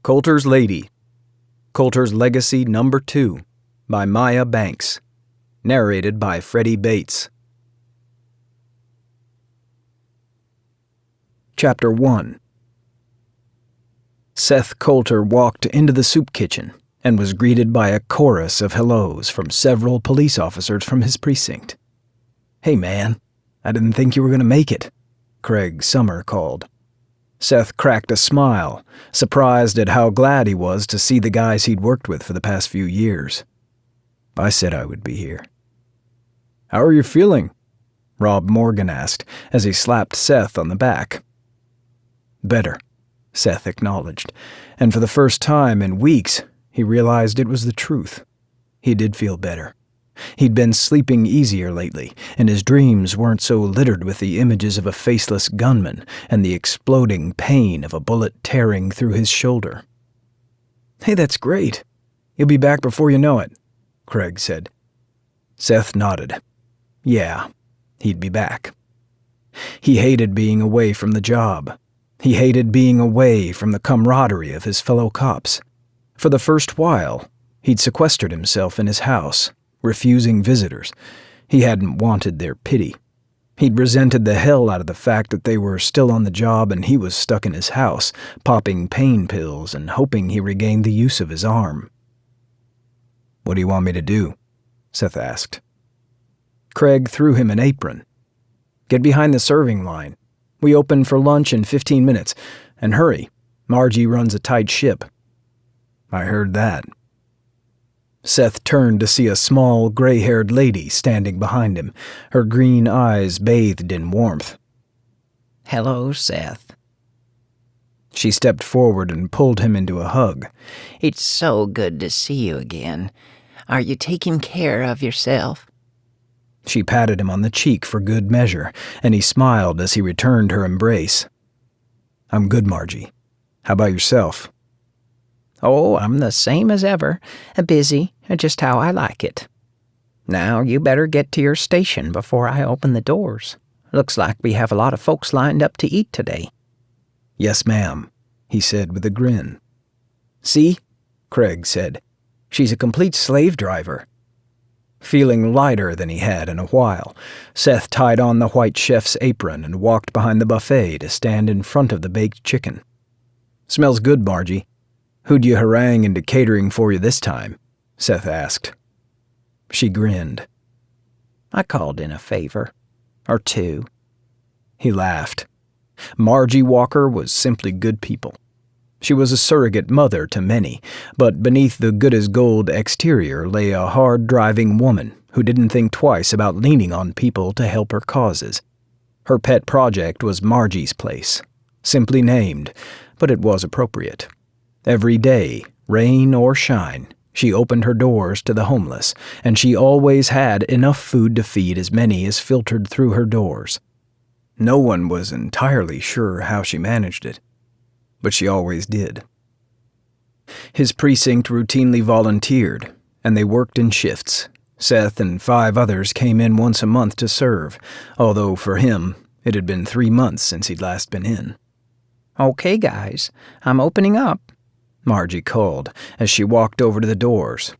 Colter's Lady, Colter's Legacy Number 2, by Maya Banks. Narrated by Freddie Bates. Chapter 1. Seth Colter walked into the soup kitchen and was greeted by a chorus of hellos from several police officers from his precinct. "Hey man, I didn't think you were going to make it," Craig Summer called. Seth cracked a smile, surprised at how glad he was to see the guys he'd worked with for the past few years. "I said I would be here." "How are you feeling?" Rob Morgan asked as he slapped Seth on the back. "Better," Seth acknowledged, and for the first time in weeks, he realized it was the truth. He did feel better. He'd been sleeping easier lately, and his dreams weren't so littered with the images of a faceless gunman and the exploding pain of a bullet tearing through his shoulder. "Hey, that's great. You'll be back before you know it," Craig said. Seth nodded. Yeah, he'd be back. He hated being away from the job. He hated being away from the camaraderie of his fellow cops. For the first while, he'd sequestered himself in his house, refusing visitors. He hadn't wanted their pity. He'd resented the hell out of the fact that they were still on the job and he was stuck in his house, popping pain pills and hoping he regained the use of his arm. "What do you want me to do?" Seth asked. Craig threw him an apron. "Get behind the serving line. We open for lunch in 15 minutes. And hurry, Margie runs a tight ship." "I heard that." Seth turned to see a small, gray-haired lady standing behind him, her green eyes bathed in warmth. "Hello, Seth." She stepped forward and pulled him into a hug. "It's so good to see you again. Are you taking care of yourself?" She patted him on the cheek for good measure, and he smiled as he returned her embrace. "I'm good, Margie. How about yourself?" "Oh, I'm the same as ever, busy, just how I like it. Now you better get to your station before I open the doors. Looks like we have a lot of folks lined up to eat today." "Yes, ma'am," he said with a grin. "See?" Craig said. "She's a complete slave driver." Feeling lighter than he had in a while, Seth tied on the white chef's apron and walked behind the buffet to stand in front of the baked chicken. "Smells good, Margie. Who'd you harangue into catering for you this time?" Seth asked. She grinned. "I called in a favor. Or two." He laughed. Margie Walker was simply good people. She was a surrogate mother to many, but beneath the good-as-gold exterior lay a hard-driving woman who didn't think twice about leaning on people to help her causes. Her pet project was Margie's Place, simply named, but it was appropriate. Every day, rain or shine, she opened her doors to the homeless, and she always had enough food to feed as many as filtered through her doors. No one was entirely sure how she managed it, but she always did. His precinct routinely volunteered, and they worked in shifts. Seth and 5 others came in once a month to serve, although for him, it had been 3 months since he'd last been in. "Okay, guys, I'm opening up," Margie called as she walked over to the doors.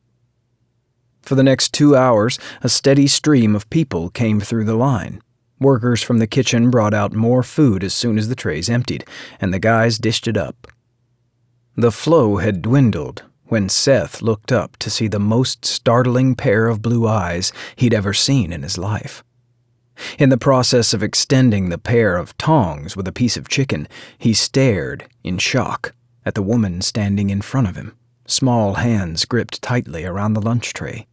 For the next 2 hours, a steady stream of people came through the line. Workers from the kitchen brought out more food as soon as the trays emptied, and the guys dished it up. The flow had dwindled when Seth looked up to see the most startling pair of blue eyes he'd ever seen in his life. In the process of extending the pair of tongs with a piece of chicken, he stared, in shock, at the woman standing in front of him, small hands gripped tightly around the lunch tray.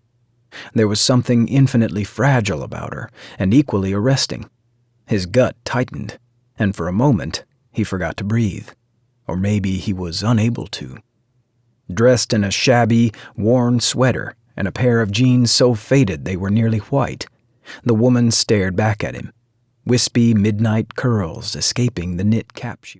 There was something infinitely fragile about her, and equally arresting. His gut tightened, and for a moment he forgot to breathe, or maybe he was unable to. Dressed in a shabby, worn sweater and a pair of jeans so faded they were nearly white, the woman stared back at him, wispy midnight curls escaping the knit cap she